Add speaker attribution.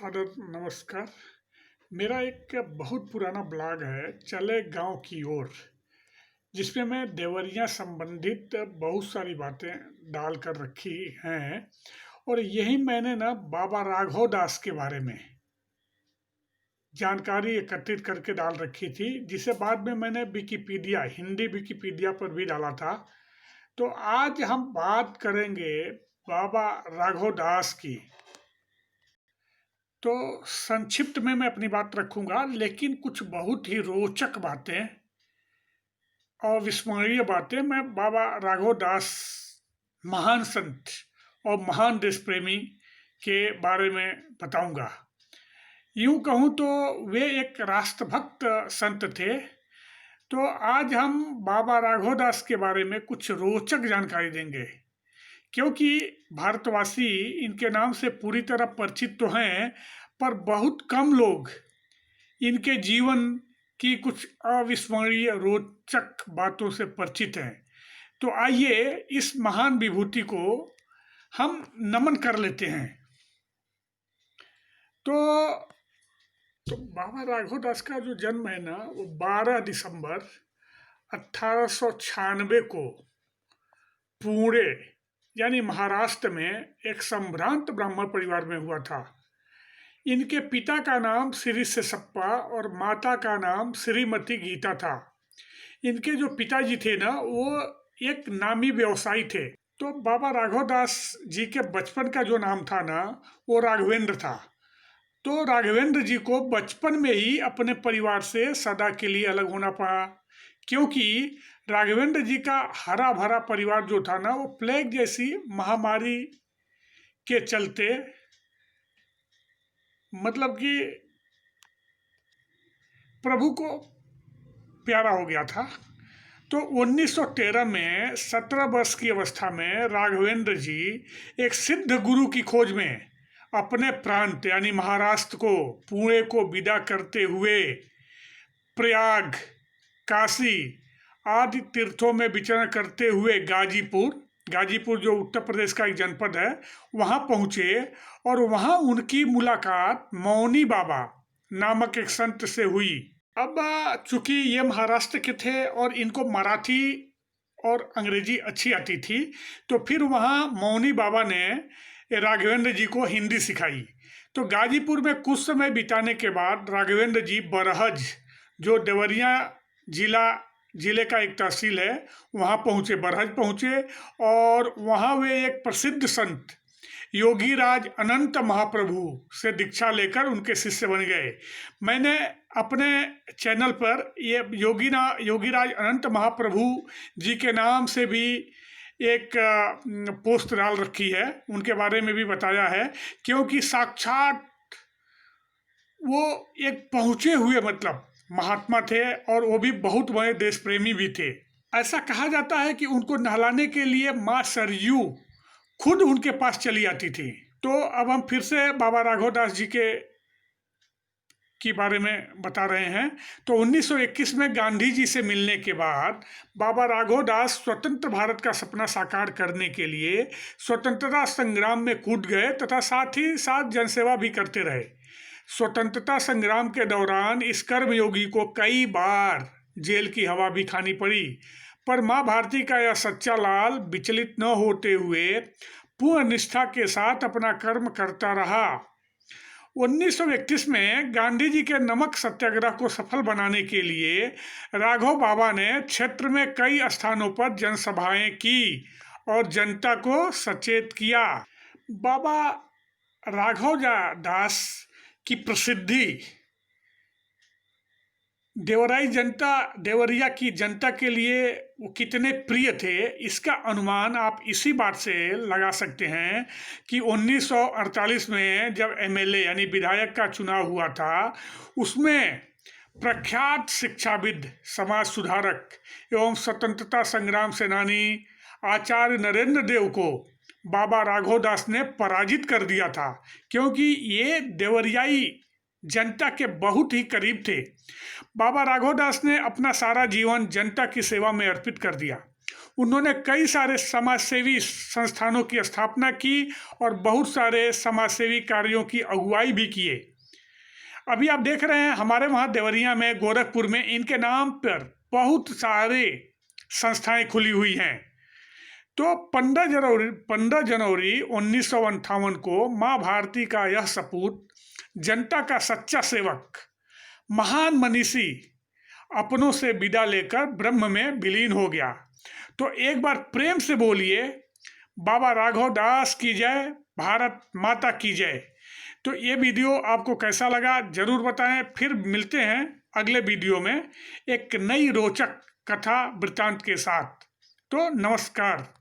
Speaker 1: सादर नमस्कार। मेरा एक बहुत पुराना ब्लॉग है चले गांव की ओर, जिसमें मैं देवरिया संबंधित बहुत सारी बातें डाल कर रखी हैं। और यही मैंने ना बाबा राघव दास के बारे में जानकारी एकत्रित करके डाल रखी थी, जिसे बाद में मैंने विकिपीडिया, हिंदी विकिपीडिया पर भी डाला था। तो आज हम बात करेंगे बाबा राघव दास की। तो संक्षिप्त में मैं अपनी बात रखूंगा, लेकिन कुछ बहुत ही रोचक बातें और विस्मरणीय बातें मैं बाबा राघव दास, महान संत और महान देश प्रेमी के बारे में बताऊंगा। यूं कहूं तो वे एक राष्ट्रभक्त संत थे। तो आज हम बाबा राघव दास के बारे में कुछ रोचक जानकारी देंगे, क्योंकि भारतवासी इनके नाम से पूरी तरह परिचित तो हैं, पर बहुत कम लोग इनके जीवन की कुछ अविस्मरणीय रोचक बातों से परिचित हैं। तो आइए इस महान विभूति को हम नमन कर लेते हैं। तो बाबा राघव दास का जो जन्म है ना, वो 12 दिसंबर 1896 को पुणे यानी महाराष्ट्र में एक संभ्रांत ब्राह्मण परिवार में हुआ था। इनके पिता का नाम श्री सेसप्पा और माता का नाम श्रीमती गीता था। इनके जो पिताजी थे ना, वो एक नामी व्यवसायी थे। तो बाबा राघव दास जी के बचपन का जो नाम था ना, वो राघवेंद्र था। तो राघवेंद्र जी को बचपन में ही अपने परिवार से सदा के लिए अलग होना पड़ा, क्योंकि राघवेंद्र जी का हरा भरा परिवार जो था ना, वो प्लेग जैसी महामारी के चलते, मतलब कि प्रभु को प्यारा हो गया था। तो 1913 में 17 वर्ष की अवस्था में राघवेंद्र जी एक सिद्ध गुरु की खोज में अपने प्रांत यानी महाराष्ट्र को, पुणे को विदा करते हुए प्रयाग, काशी आदि तीर्थों में विचरण करते हुए गाजीपुर जो उत्तर प्रदेश का एक जनपद है, वहाँ पहुँचे। और वहाँ उनकी मुलाकात मौनी बाबा नामक एक संत से हुई। अब चूंकि ये महाराष्ट्र के थे और इनको मराठी और अंग्रेजी अच्छी आती थी, तो फिर वहाँ मौनी बाबा ने राघवेंद्र जी को हिंदी सिखाई। तो गाजीपुर में कुछ समय बिताने के बाद राघवेंद्र जी बरहज, जो देवरिया जिले का एक तहसील है, वहाँ पहुँचे, बरहज पहुँचे। और वहाँ वे एक प्रसिद्ध संत योगीराज अनंत महाप्रभु से दीक्षा लेकर उनके शिष्य बन गए। मैंने अपने चैनल पर ये योगीराज अनंत महाप्रभु जी के नाम से भी एक पोस्ट डाल रखी है, उनके बारे में भी बताया है, क्योंकि साक्षात वो एक पहुँचे हुए मतलब महात्मा थे, और वो भी बहुत बड़े देश प्रेमी भी थे। ऐसा कहा जाता है कि उनको नहलाने के लिए माँ सरयू खुद उनके पास चली आती थी। तो अब हम फिर से बाबा राघव दास जी के बारे में बता रहे हैं। तो 1921 में गांधी जी से मिलने के बाद बाबा राघव दास स्वतंत्र भारत का सपना साकार करने के लिए स्वतंत्रता संग्राम में कूद गए, तथा साथ ही साथ जनसेवा भी करते रहे। स्वतंत्रता संग्राम के दौरान इस कर्मयोगी को कई बार जेल की हवा भी खानी पड़ी, पर माँ भारती का यह सच्चा लाल विचलित न होते हुए पूर्ण निष्ठा के साथ अपना कर्म करता रहा। 1931 में गांधी जी के नमक सत्याग्रह को सफल बनाने के लिए राघव बाबा ने क्षेत्र में कई स्थानों पर जनसभाएं की और जनता को सचेत किया। बाबा राघव दास की प्रसिद्धि देवरिया की जनता के लिए वो कितने प्रिय थे, इसका अनुमान आप इसी बात से लगा सकते हैं कि 1948 में जब एमएलए यानी विधायक का चुनाव हुआ था, उसमें प्रख्यात शिक्षाविद, समाज सुधारक एवं स्वतंत्रता संग्राम सेनानी आचार्य नरेंद्र देव को बाबा राघव दास ने पराजित कर दिया था, क्योंकि ये देवरियाई जनता के बहुत ही करीब थे। बाबा राघव दास ने अपना सारा जीवन जनता की सेवा में अर्पित कर दिया। उन्होंने कई सारे समाजसेवी संस्थानों की स्थापना की और बहुत सारे समाजसेवी कार्यों की अगुवाई भी किए। अभी आप देख रहे हैं हमारे वहाँ देवरिया में, गोरखपुर में इनके नाम पर बहुत सारे संस्थाएं खुली हुई हैं। तो 15 जनवरी 1958 को माँ भारती का यह सपूत, जनता का सच्चा सेवक, महान मनीषी अपनों से विदा लेकर ब्रह्म में विलीन हो गया। तो एक बार प्रेम से बोलिए, बाबा राघव दास की जय, भारत माता की जय। तो ये वीडियो आपको कैसा लगा जरूर बताएं। फिर मिलते हैं अगले वीडियो में एक नई रोचक कथा वृत्तांत के साथ। तो नमस्कार।